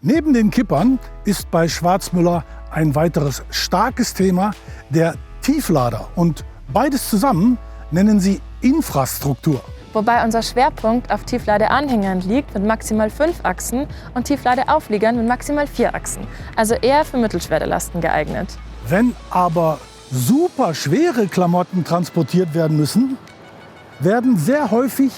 Neben den Kippern ist bei Schwarzmüller ein weiteres starkes Thema der Tieflader. Und beides zusammen nennen sie Infrastruktur. Wobei unser Schwerpunkt auf Tiefladeanhängern liegt mit maximal 5 Achsen und Tiefladeaufliegern mit maximal 4 Achsen. Also eher für mittelschwere Lasten geeignet. Wenn aber super schwere Klamotten transportiert werden müssen, werden sehr häufig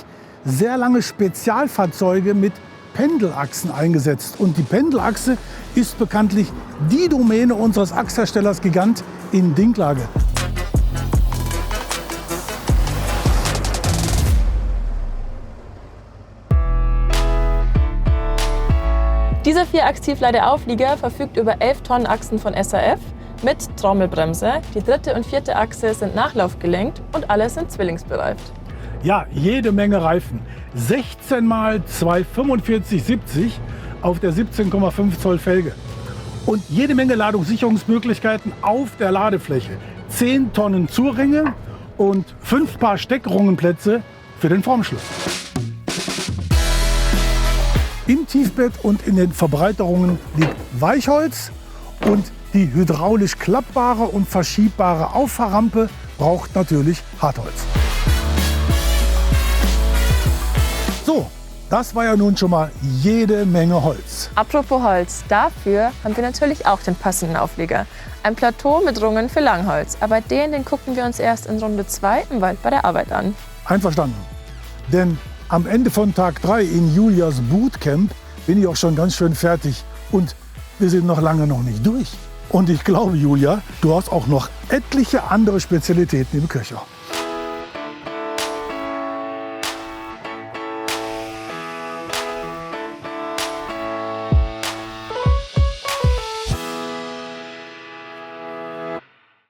sehr lange Spezialfahrzeuge mit Pendelachsen eingesetzt. Und die Pendelachse ist bekanntlich die Domäne unseres Achsherstellers Gigant in Dinklage. Dieser 4-Achs-Tiefladeauflieger verfügt über 11 Tonnen Achsen von SAF mit Trommelbremse. Die dritte und vierte Achse sind nachlaufgelenkt und alle sind zwillingsbereift. Ja, jede Menge Reifen. 16 mal 2 45/70 auf der 17,5 Zoll Felge. Und jede Menge Ladungssicherungsmöglichkeiten auf der Ladefläche. 10 Tonnen Zurringe und 5 Paar Steckrungenplätze für den Formschluss. Im Tiefbett und in den Verbreiterungen liegt Weichholz und die hydraulisch klappbare und verschiebbare Auffahrrampe braucht natürlich Hartholz. So, das war ja nun schon mal jede Menge Holz. Apropos Holz, dafür haben wir natürlich auch den passenden Auflieger. Ein Plateau mit Rungen für Langholz, aber den gucken wir uns erst in Runde 2 im Wald bei der Arbeit an. Einverstanden. Denn am Ende von Tag 3 in Julias Bootcamp bin ich auch schon ganz schön fertig und wir sind noch lange noch nicht durch. Und ich glaube, Julia, du hast auch noch etliche andere Spezialitäten im Köcher.